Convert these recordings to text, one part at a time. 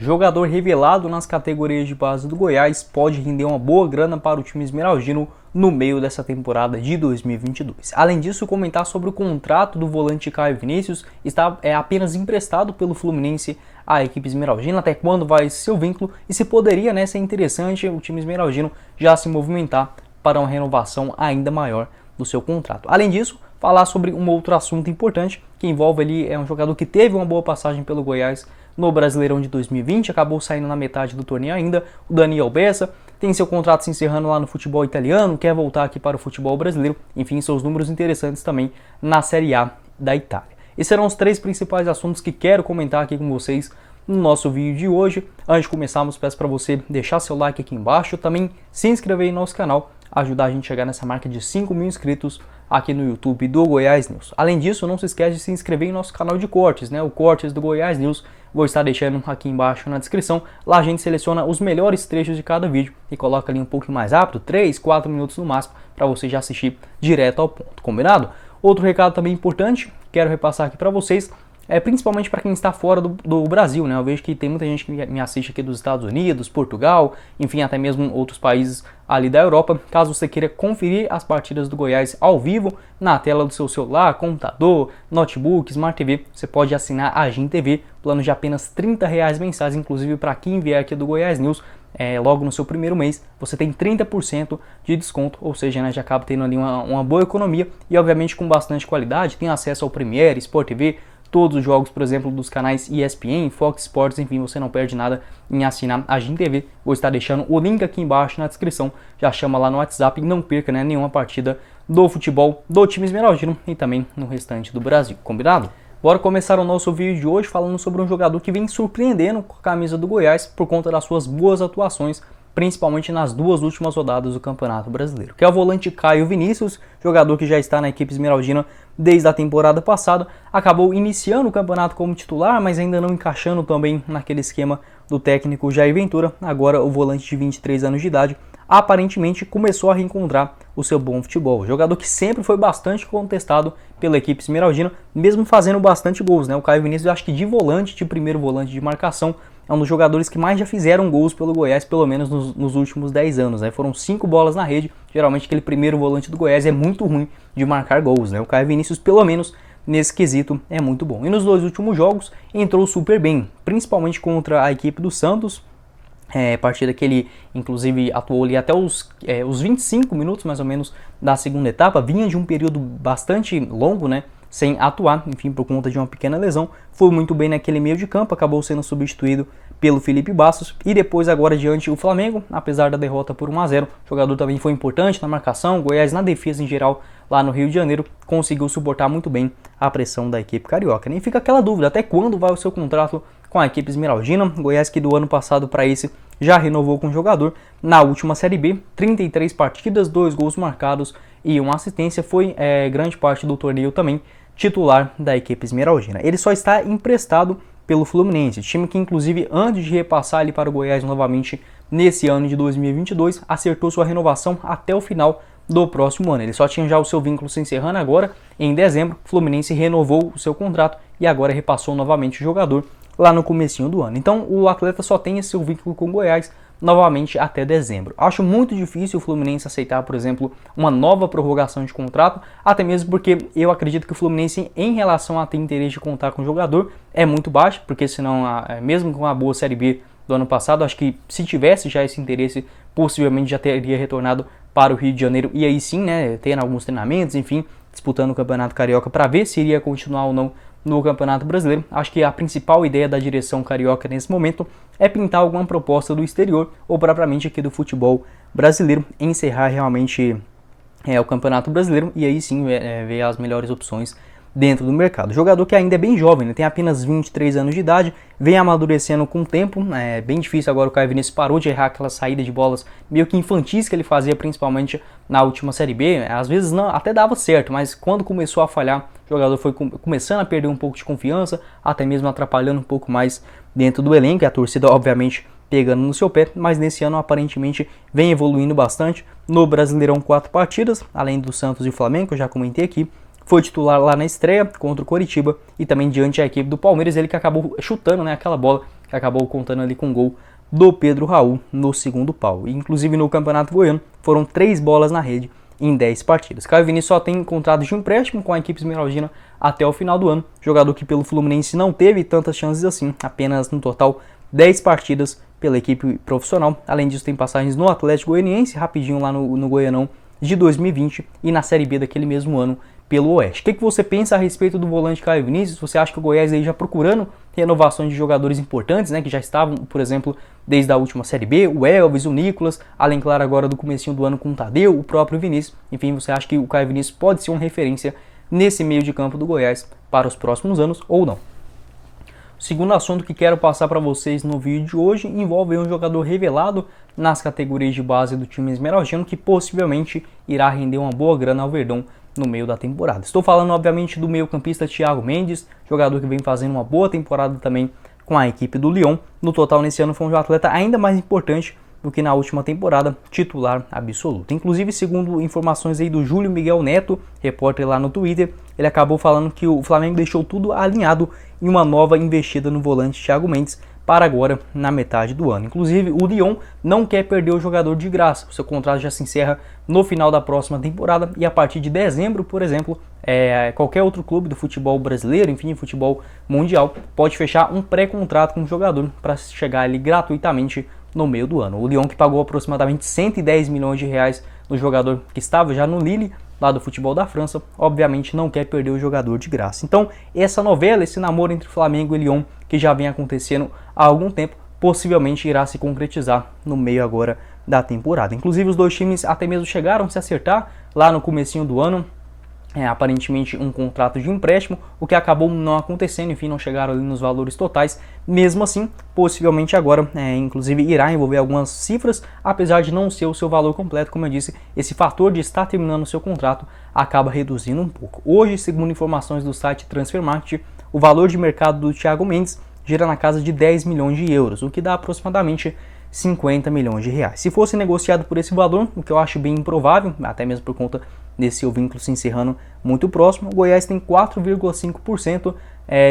Jogador revelado nas categorias de base do Goiás pode render uma boa grana para o time esmeraldino no meio dessa temporada de 2022. Além disso, comentar sobre o contrato do volante Caio Vinícius, está apenas emprestado pelo Fluminense à equipe esmeraldina, até quando vai seu vínculo e se poderia, ser interessante o time esmeraldino já se movimentar para uma renovação ainda maior do seu contrato. Além disso, falar sobre um outro assunto importante que envolve ali um jogador que teve uma boa passagem pelo Goiás no Brasileirão de 2020, acabou saindo na metade do torneio ainda, o Daniel Bessa, tem seu contrato se encerrando lá no futebol italiano, quer voltar aqui para o futebol brasileiro, enfim, seus números interessantes também na Série A da Itália. Esses serão os três principais assuntos que quero comentar aqui com vocês no nosso vídeo de hoje. Antes de começarmos, peço para você deixar seu like aqui embaixo, também se inscrever no nosso canal, ajudar a gente a chegar nessa marca de 5 mil inscritos aqui no YouTube do Goiás News. Além disso, não se esquece de se inscrever em nosso canal de cortes, o Cortes do Goiás News. Vou estar deixando aqui embaixo na descrição. Lá a gente seleciona os melhores trechos de cada vídeo e coloca ali um pouco mais rápido, 3, 4 minutos no máximo, para você já assistir direto ao ponto, combinado? Outro recado também importante, quero repassar aqui para vocês, principalmente para quem está fora do Brasil, Eu vejo que tem muita gente que me assiste aqui dos Estados Unidos, Portugal, enfim, até mesmo outros países ali da Europa. Caso você queira conferir as partidas do Goiás ao vivo, na tela do seu celular, computador, notebook, Smart TV, você pode assinar a Agin TV, plano de apenas R$30 mensais, inclusive para quem vier aqui do Goiás News, logo no seu primeiro mês, você tem 30% de desconto, ou seja, já acaba tendo ali uma boa economia e obviamente com bastante qualidade, tem acesso ao Premiere, Sport TV, todos os jogos, por exemplo, dos canais ESPN, Fox Sports, enfim, você não perde nada em assinar a Agin TV. Vou estar deixando o link aqui embaixo na descrição, já chama lá no WhatsApp e não perca nenhuma partida do futebol do time esmeraldino e também no restante do Brasil, combinado? Bora começar o nosso vídeo de hoje falando sobre um jogador que vem surpreendendo com a camisa do Goiás por conta das suas boas atuações, principalmente nas duas últimas rodadas do Campeonato Brasileiro, que é o volante Caio Vinícius, jogador que já está na equipe esmeraldina desde a temporada passada, acabou iniciando o campeonato como titular, mas ainda não encaixando também naquele esquema do técnico Jair Ventura. Agora o volante de 23 anos de idade aparentemente começou a reencontrar o seu bom futebol, jogador que sempre foi bastante contestado pela equipe esmeraldina, mesmo fazendo bastante gols, O Caio Vinícius, eu acho que de volante, de primeiro volante de marcação, é um dos jogadores que mais já fizeram gols pelo Goiás, pelo menos nos últimos 10 anos. Foram 5 bolas na rede. Geralmente aquele primeiro volante do Goiás é muito ruim de marcar gols. O Caio Vinícius, pelo menos nesse quesito, é muito bom. E nos dois últimos jogos entrou super bem, principalmente contra a equipe do Santos. Partida que ele inclusive atuou ali até os 25 minutos mais ou menos da segunda etapa. Vinha de um período bastante longo, sem atuar, enfim, por conta de uma pequena lesão. Foi muito bem naquele meio de campo, acabou sendo substituído pelo Felipe Bastos e depois agora diante o Flamengo, apesar da derrota por 1-0, o jogador também foi importante na marcação. Goiás na defesa em geral lá no Rio de Janeiro conseguiu suportar muito bem a pressão da equipe carioca. Nem fica aquela dúvida, até quando vai o seu contrato com a equipe esmeraldina? Goiás que do ano passado para esse já renovou com o jogador. Na última Série B, 33 partidas, 2 gols marcados e uma assistência, foi grande parte do torneio também titular da equipe esmeraldina. Ele só está emprestado pelo Fluminense, time que inclusive antes de repassar ele para o Goiás novamente nesse ano de 2022, acertou sua renovação até o final do próximo ano. Ele só tinha já o seu vínculo se encerrando agora, em dezembro, o Fluminense renovou o seu contrato e agora repassou novamente o jogador lá no comecinho do ano. Então o atleta só tem esse seu vínculo com o Goiás novamente até dezembro. Acho muito difícil o Fluminense aceitar, por exemplo, uma nova prorrogação de contrato, até mesmo porque eu acredito que o Fluminense, em relação a ter interesse de contar com o jogador, é muito baixo, porque senão, mesmo com a boa Série B do ano passado, acho que se tivesse já esse interesse, possivelmente já teria retornado para o Rio de Janeiro, e aí sim, tendo alguns treinamentos, enfim, disputando o Campeonato Carioca para ver se iria continuar ou não no Campeonato Brasileiro. Acho que a principal ideia da direção carioca nesse momento é pintar alguma proposta do exterior ou propriamente aqui do futebol brasileiro, encerrar realmente o Campeonato Brasileiro e aí sim ver as melhores opções dentro do mercado. Jogador que ainda é bem jovem, tem apenas 23 anos de idade, vem amadurecendo com o tempo. É bem difícil agora. O Caio Vinícius parou de errar aquela saída de bolas meio que infantis que ele fazia principalmente na última Série B. Às vezes não, até dava certo, mas quando começou a falhar, o jogador foi começando a perder um pouco de confiança, até mesmo atrapalhando um pouco mais dentro do elenco, e a torcida obviamente pegando no seu pé, mas nesse ano aparentemente vem evoluindo bastante. No Brasileirão 4 partidas, além do Santos e o Flamengo, eu já comentei aqui, foi titular lá na estreia contra o Coritiba e também diante da equipe do Palmeiras, ele que acabou chutando aquela bola que acabou contando ali com o gol do Pedro Raul no segundo pau. E, inclusive no Campeonato Goiano foram 3 bolas na rede em 10 partidas. Caio Vinícius só tem contrato de empréstimo com a equipe esmeraldina até o final do ano, jogador que pelo Fluminense não teve tantas chances assim, apenas no total 10 partidas pela equipe profissional. Além disso, tem passagens no Atlético Goianiense, rapidinho lá no Goianão de 2020 e na Série B daquele mesmo ano pelo Oeste. O que você pensa a respeito do volante Caio Vinícius? Você acha que o Goiás aí já procurando renovações de jogadores importantes, né, que já estavam, por exemplo, desde a última Série B, o Elvis, o Nicolas, além, claro, agora do comecinho do ano com o Tadeu, o próprio Vinícius. Enfim, você acha que o Caio Vinícius pode ser uma referência nesse meio de campo do Goiás para os próximos anos ou não? O segundo assunto que quero passar para vocês no vídeo de hoje envolve um jogador revelado nas categorias de base do time esmeraldino que possivelmente irá render uma boa grana ao Verdão no meio da temporada. Estou falando, obviamente, do meio-campista Thiago Mendes, jogador que vem fazendo uma boa temporada também com a equipe do Lyon. No total, nesse ano foi um atleta ainda mais importante do que na última temporada, titular absoluto. Inclusive, segundo informações aí do Júlio Miguel Neto, repórter lá no Twitter, ele acabou falando que o Flamengo deixou tudo alinhado em uma nova investida no volante Thiago Mendes para agora na metade do ano. Inclusive, o Lyon não quer perder o jogador de graça. O seu contrato já se encerra no final da próxima temporada e a partir de dezembro, por exemplo, qualquer outro clube do futebol brasileiro, enfim, futebol mundial, pode fechar um pré-contrato com o jogador para chegar ali gratuitamente no meio do ano. O Lyon, que pagou aproximadamente 110 milhões de reais no jogador que estava já no Lille, lá do futebol da França, obviamente não quer perder o jogador de graça. Então, essa novela, esse namoro entre Flamengo e Lyon, que já vem acontecendo há algum tempo, possivelmente irá se concretizar no meio agora da temporada. Inclusive, os dois times até mesmo chegaram a se acertar lá no comecinho do ano, aparentemente um contrato de empréstimo, o que acabou não acontecendo, enfim, não chegaram ali nos valores totais. Mesmo assim, possivelmente agora, inclusive, irá envolver algumas cifras, apesar de não ser o seu valor completo. Como eu disse, esse fator de estar terminando o seu contrato acaba reduzindo um pouco. Hoje, segundo informações do site Transfermarkt, o valor de mercado do Thiago Mendes gira na casa de 10 milhões de euros, o que dá aproximadamente 50 milhões de reais. Se fosse negociado por esse valor, o que eu acho bem improvável, até mesmo por conta desse seu vínculo se encerrando muito próximo, o Goiás tem 4,5%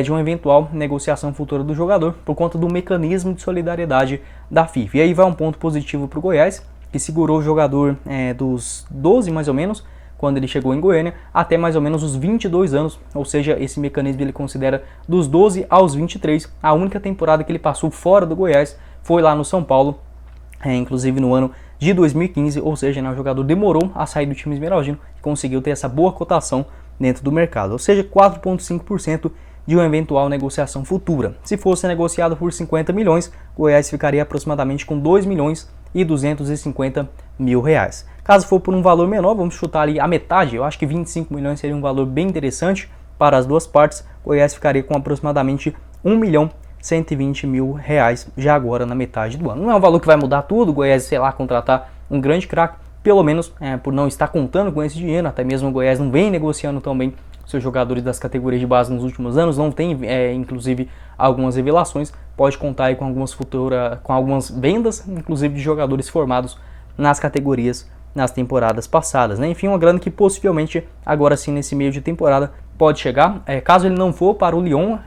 de uma eventual negociação futura do jogador por conta do mecanismo de solidariedade da FIFA. E aí vai um ponto positivo para o Goiás, que segurou o jogador dos 12 mais ou menos, quando ele chegou em Goiânia, até mais ou menos os 22 anos, ou seja, esse mecanismo ele considera dos 12 aos 23. A única temporada que ele passou fora do Goiás foi lá no São Paulo, inclusive no ano de 2015, ou seja, o jogador demorou a sair do time esmeraldino e conseguiu ter essa boa cotação dentro do mercado, ou seja, 4,5% de uma eventual negociação futura. Se fosse negociado por 50 milhões, o Goiás ficaria aproximadamente com 2 milhões e 250 mil reais. Caso for por um valor menor, vamos chutar ali a metade, eu acho que 25 milhões seria um valor bem interessante para as duas partes. O Goiás ficaria com aproximadamente 1 milhão 120 mil reais já agora na metade do ano. Não é um valor que vai mudar tudo, o Goiás, sei lá, contratar um grande craque, pelo menos por não estar contando com esse dinheiro, até mesmo o Goiás não vem negociando tão bem seus jogadores das categorias de base nos últimos anos, não tem inclusive algumas revelações, pode contar aí com algumas vendas, inclusive de jogadores formados nas categorias nas temporadas passadas, né? Enfim, uma grana que possivelmente agora sim nesse meio de temporada pode chegar, caso ele não for para o Lyon,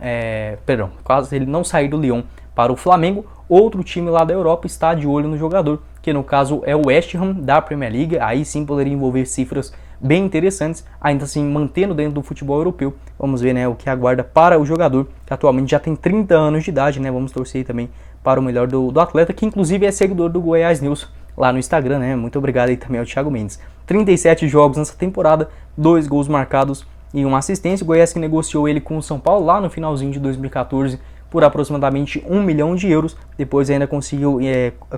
caso ele não sair do Lyon para o Flamengo, outro time lá da Europa está de olho no jogador, que no caso é o West Ham da Premier League. Aí sim poderia envolver cifras bem interessantes, ainda assim mantendo dentro do futebol europeu. Vamos ver, né, o que aguarda para o jogador, que atualmente já tem 30 anos de idade, né? Vamos torcer também para o melhor do atleta, que inclusive é seguidor do Goiás News lá no Instagram, né? Muito obrigado aí também ao Thiago Mendes. 37 jogos nessa temporada, 2 gols marcados e uma assistência. O Goiás que negociou ele com o São Paulo lá no finalzinho de 2014 por aproximadamente 1 milhão de euros. Depois ainda conseguiu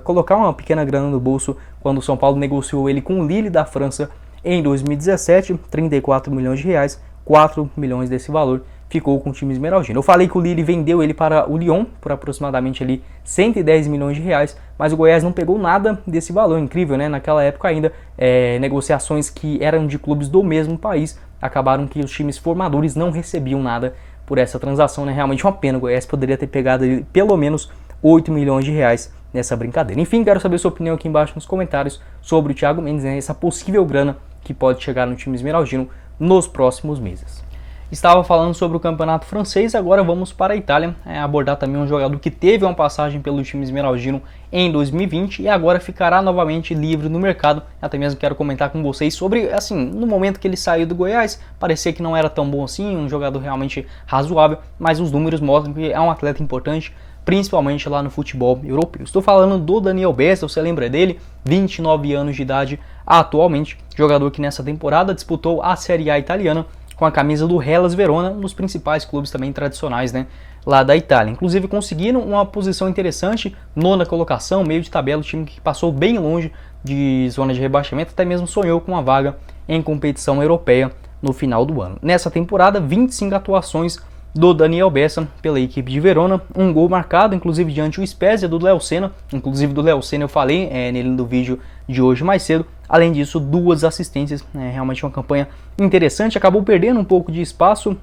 colocar uma pequena grana no bolso quando o São Paulo negociou ele com o Lille da França em 2017, 34 milhões de reais, 4 milhões desse valor ficou com o time esmeraldino. Eu falei que o Lille vendeu ele para o Lyon por aproximadamente ali 110 milhões de reais, mas o Goiás não pegou nada desse valor. Incrível, né? Naquela época ainda, negociações que eram de clubes do mesmo país, acabaram que os times formadores não recebiam nada por essa transação, né? Realmente uma pena, o Goiás poderia ter pegado ali pelo menos 8 milhões de reais nessa brincadeira. Enfim, quero saber sua opinião aqui embaixo nos comentários sobre o Thiago Mendes, né? Essa possível grana que pode chegar no time esmeraldino nos próximos meses. estava falando sobre o campeonato francês, agora vamos para a Itália, abordar também um jogador que teve uma passagem pelo time esmeraldino em 2020 e agora ficará novamente livre no mercado. Até mesmo quero comentar com vocês sobre, assim, no momento que ele saiu do Goiás, parecia que não era tão bom assim, um jogador realmente razoável, mas os números mostram que é um atleta importante, principalmente lá no futebol europeu. Estou falando do Daniel Bessa, você lembra dele? 29 anos de idade atualmente, jogador que nessa temporada disputou a Série A italiana com a camisa do Hellas Verona, um dos principais clubes também tradicionais, né, lá da Itália. Inclusive conseguiram uma posição interessante, nona colocação, meio de tabela, o time que passou bem longe de zona de rebaixamento, até mesmo sonhou com uma vaga em competição europeia no final do ano. Nessa temporada, 25 atuações do Daniel Bessa pela equipe de Verona, um gol marcado, inclusive diante o Spezia do Léo Senna, inclusive do Léo Senna eu falei nele no vídeo de hoje mais cedo. Além disso, 2 assistências, realmente uma campanha interessante, acabou perdendo um pouco de espaço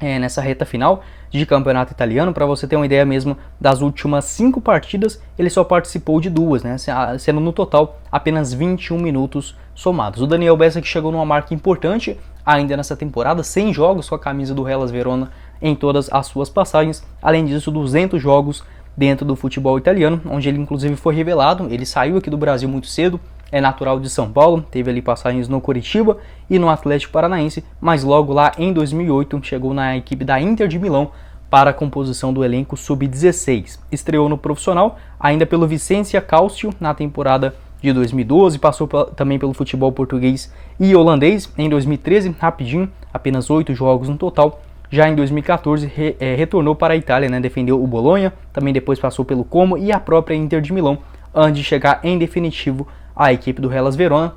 nessa reta final de campeonato italiano. Para você ter uma ideia mesmo, das últimas 5 partidas, ele só participou de 2, né, sendo no total apenas 21 minutos somados. O Daniel Bessa que chegou numa marca importante ainda nessa temporada, 100 jogos com a camisa do Hellas Verona em todas as suas passagens, além disso 200 jogos dentro do futebol italiano, onde ele inclusive foi revelado. Ele saiu aqui do Brasil muito cedo, é natural de São Paulo, teve ali passagens no Coritiba e no Atlético Paranaense, mas logo lá em 2008 chegou na equipe da Inter de Milão para a composição do elenco sub-16. Estreou no profissional ainda pelo Vicenza Calcio na temporada de 2012, passou também pelo futebol português e holandês em 2013, rapidinho, apenas 8 jogos no total. Já em 2014 retornou para a Itália, né, defendeu o Bolonha, também depois passou pelo Como e a própria Inter de Milão, antes de chegar em definitivo à equipe do Hellas Verona,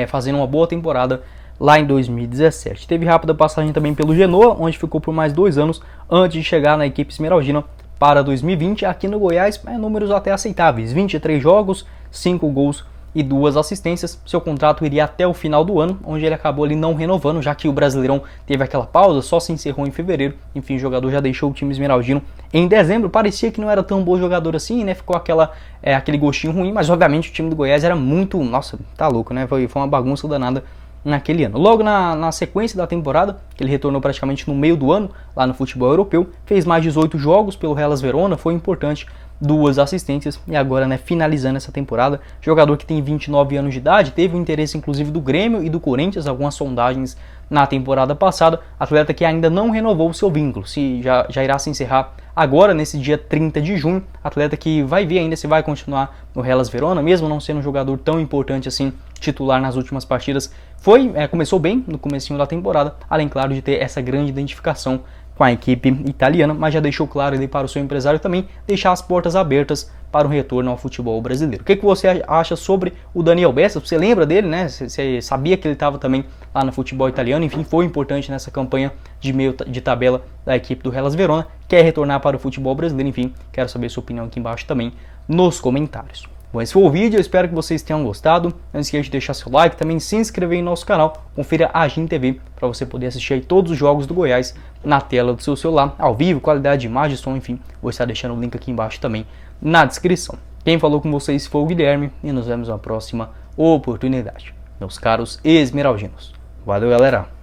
fazendo uma boa temporada lá em 2017. Teve rápida passagem também pelo Genoa, onde ficou por mais 2 anos, antes de chegar na equipe esmeraldina para 2020. Aqui no Goiás, números até aceitáveis, 23 jogos, 5 gols e 2 assistências. Seu contrato iria até o final do ano, onde ele acabou ali não renovando, já que o Brasileirão teve aquela pausa, só se encerrou em fevereiro. Enfim, o jogador já deixou o time esmeraldino em dezembro. Parecia que não era tão bom jogador assim, né? Ficou aquele gostinho ruim, mas obviamente o time do Goiás era muito... Nossa, tá louco, né? Foi uma bagunça danada naquele ano. Logo na sequência da temporada, que ele retornou praticamente no meio do ano, lá no futebol europeu, fez mais 18 jogos pelo Hellas Verona, foi importante, 2 assistências e agora, né, finalizando essa temporada, jogador que tem 29 anos de idade, teve o interesse inclusive do Grêmio e do Corinthians, algumas sondagens na temporada passada, atleta que ainda não renovou o seu vínculo, já irá se encerrar agora nesse dia 30 de junho, atleta que vai ver ainda se vai continuar no Hellas Verona, mesmo não sendo um jogador tão importante assim, titular nas últimas partidas, começou bem no comecinho da temporada, além claro de ter essa grande identificação com a equipe italiana, mas já deixou claro ali para o seu empresário também deixar as portas abertas para o retorno ao futebol brasileiro. O que você acha sobre o Daniel Bessa? Você lembra dele, né? Você sabia que ele estava também lá no futebol italiano, enfim, foi importante nessa campanha de meio de tabela da equipe do Hellas Verona, quer retornar para o futebol brasileiro, enfim, quero saber sua opinião aqui embaixo também nos comentários. Bom, esse foi o vídeo, eu espero que vocês tenham gostado. Não esqueça de deixar seu like, também se inscrever em nosso canal, confira a Agin TV para você poder assistir aí todos os jogos do Goiás na tela do seu celular, ao vivo, qualidade de imagem, som, enfim, vou estar deixando o link aqui embaixo também na descrição. Quem falou com vocês foi o Guilherme e nos vemos na próxima oportunidade, meus caros esmeraldinos. Valeu, galera!